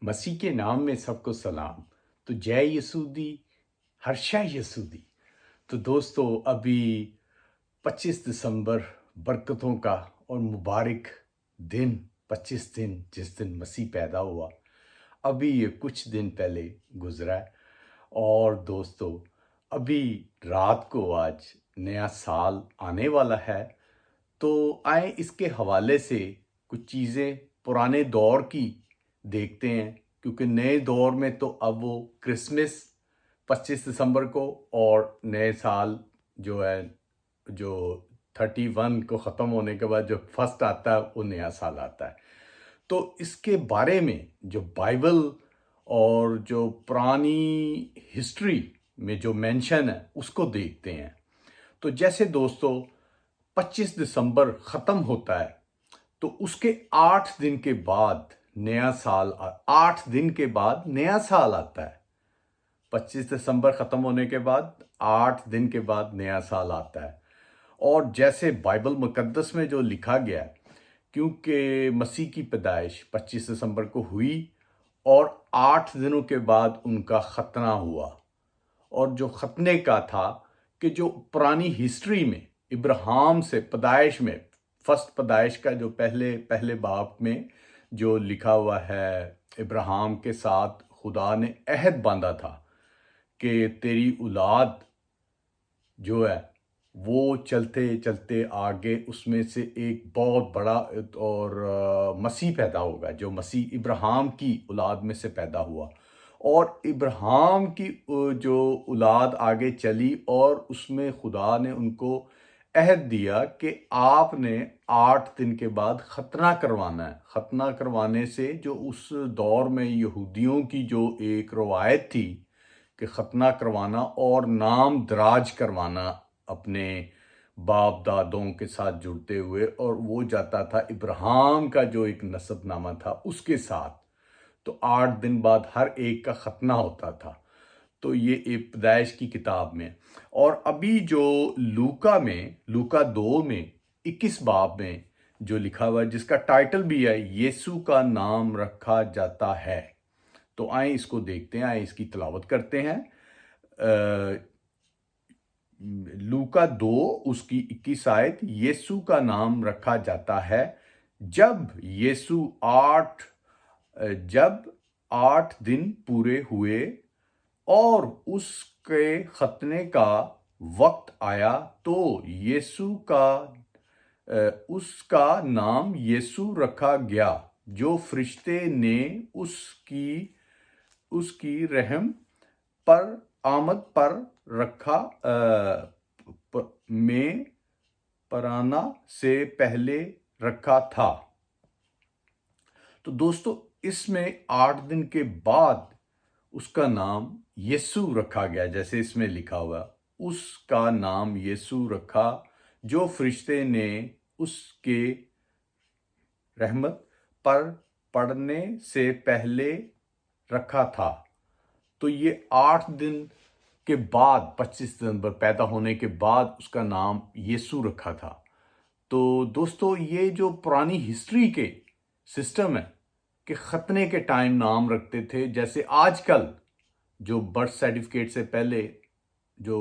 मसीह के नाम में सबको सलाम। तो जय यसूदी, हर्षा यसूदी। तो दोस्तों, अभी 25 दिसंबर बरकतों का और मुबारक दिन, 25 दिन जिस दिन मसीह पैदा हुआ, अभी ये कुछ दिन पहले गुजरा है। और दोस्तों, अभी रात को आज नया साल आने वाला है। तो आए इसके हवाले से कुछ चीज़ें पुराने दौर की देखते हैं, क्योंकि नए दौर में तो अब वो क्रिसमस 25 दिसंबर को और नए साल जो है, जो 31 को ख़त्म होने के बाद जो फर्स्ट आता है वो नया साल आता है। तो इसके बारे में जो बाइबल और जो पुरानी हिस्ट्री में जो मेंशन है उसको देखते हैं। तो जैसे दोस्तों 25 दिसंबर ख़त्म होता है तो उसके 8 दिन के बाद नया साल 8 दिन के बाद नया साल आता है। 25 दिसंबर ख़त्म होने के बाद 8 दिन के बाद नया साल आता है। और जैसे बाइबल मुकद्दस में जो लिखा गया है, क्योंकि मसीह की पैदाइश 25 दिसंबर को हुई और 8 दिनों के बाद उनका खतना हुआ। और जो खतने का था कि जो पुरानी हिस्ट्री में इब्राहिम से पैदाइश में फर्स्ट पैदाइश का जो पहले बाब में जो लिखा हुआ है, इब्राहिम के साथ खुदा ने अहद बांधा था कि तेरी औलाद जो है वो चलते चलते आगे उसमें से एक बहुत बड़ा और मसीह पैदा होगा, जो मसीह इब्राहिम की औलाद में से पैदा हुआ। और इब्राहिम की जो औलाद आगे चली और उसमें खुदा ने उनको अहद दिया कि आपने 8 दिन के बाद खतना करवाना है। खतना करवाने से जो उस दौर में यहूदियों की जो एक रवायत थी कि खतना करवाना और नाम दराज करवाना अपने बाप दादों के साथ जुड़ते हुए, और वो जाता था इब्राहिम का जो एक नसबनामा था उसके साथ। तो 8 दिन बाद हर एक का खतना होता था। तो ये एक पैदाइश की किताब में। और अभी जो लूका 2 में 21 बाब में जो लिखा हुआ है, जिसका टाइटल भी है यीशु का नाम रखा जाता है। तो आए इसको देखते हैं, आए इसकी तिलावत करते हैं। लूका 2 उसकी 21 आयत, यीशु का नाम रखा जाता है जब 8 दिन पूरे हुए और उसके खतने का वक्त आया तो उसका नाम यीशु रखा गया, जो फरिश्ते ने उसकी रहम पर आमद पर रखा में पराना से पहले रखा था। तो दोस्तों, इसमें 8 दिन के बाद उसका नाम यीशु रखा गया, जैसे इसमें लिखा हुआ, उसका नाम यीशु रखा जो फरिश्ते ने उसके रहमत पर पढ़ने से पहले रखा था। तो ये 8 दिन के बाद 25 दिसंबर पैदा होने के बाद उसका नाम यीशु रखा था। तो दोस्तों, ये जो पुरानी हिस्ट्री के सिस्टम है कि खतने के टाइम नाम रखते थे, जैसे आजकल जो बर्थ सर्टिफिकेट से पहले जो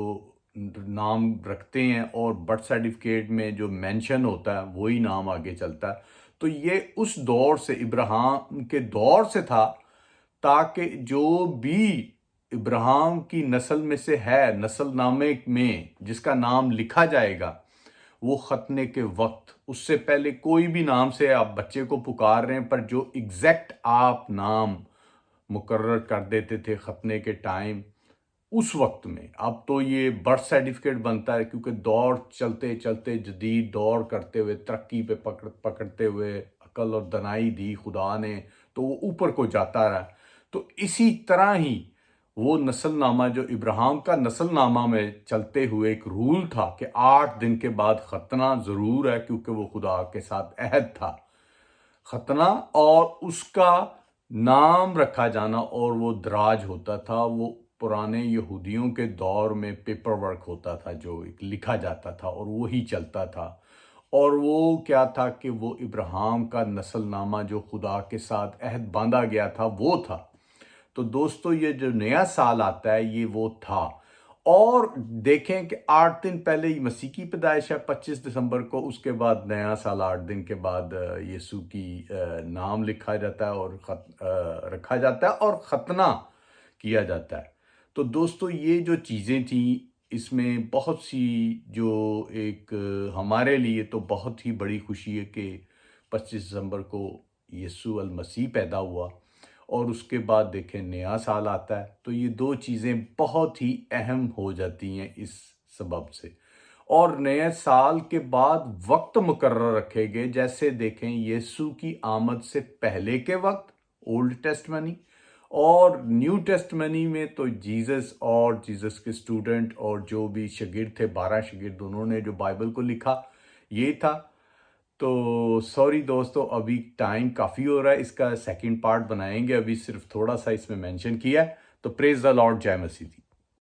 नाम रखते हैं और बर्थ सर्टिफिकेट में जो मेंशन होता है वही नाम आगे चलता है। तो ये उस दौर से, इब्राहिम के दौर से था, ताकि जो भी इब्राहिम की नस्ल में से है, नस्लनामे में जिसका नाम लिखा जाएगा, वो खतने के वक्त, उससे पहले कोई भी नाम से आप बच्चे को पुकार रहे हैं, पर जो एग्जैक्ट आप नाम मुकर्रर कर देते थे खतने के टाइम उस वक्त में। अब तो ये बर्थ सर्टिफिकेट बनता है, क्योंकि दौर चलते चलते जदीद दौर करते हुए, तरक्की पे पकड़ते हुए अकल और दनाई दी खुदा ने, तो वो ऊपर को जाता रहा। तो इसी तरह ही वो नस्लनामा जो इब्राहिम का नस्लनामा में चलते हुए एक रूल था कि 8 दिन के बाद खतना ज़रूर है, क्योंकि वो खुदा के साथ अहद था। खतना और उसका नाम रखा जाना, और वो दराज होता था, वो पुराने यहूदियों के दौर में पेपर वर्क होता था जो एक लिखा जाता था और वही चलता था। اور وہ کیا تھا کہ وہ ابراہیم کا نسل نامہ جو خدا کے ساتھ عہد باندھا گیا تھا وہ تھا۔ تو دوستو یہ جو نیا سال آتا ہے یہ وہ تھا۔ اور دیکھیں کہ 8 دن پہلے مسیح کی پیدائش ہے 25 دسمبر کو، اس کے بعد نیا سال 8 دن کے بعد یسوع کی نام لکھا جاتا ہے اور رکھا جاتا ہے اور ختنہ کیا جاتا ہے۔ تو دوستو یہ جو چیزیں تھیں اس میں بہت سی جو ایک ہمارے لیے تو بہت ہی بڑی خوشی ہے کہ 25 دسمبر کو یسوع المسیح پیدا ہوا، اور اس کے بعد دیکھیں نیا سال آتا ہے، تو یہ دو چیزیں بہت ہی اہم ہو جاتی ہیں اس سبب سے۔ اور نئے سال کے بعد وقت مقرر رکھے گئے، جیسے دیکھیں یسوع کی آمد سے پہلے کے وقت اولڈ ٹیسٹمنی، اور نیو ٹیسٹمنی میں تو جیزس اور جیزس کے اسٹوڈنٹ اور جو بھی شاگرد تھے 12 شاگرد انہوں نے جو بائبل کو لکھا یہ تھا۔ تو سوری دوستو ابھی ٹائم کافی ہو رہا ہے، اس کا سیکنڈ پارٹ بنائیں گے، ابھی صرف تھوڑا سا اس میں مینشن کیا ہے۔ تو پریز دا لارڈ، جے مسیح دی۔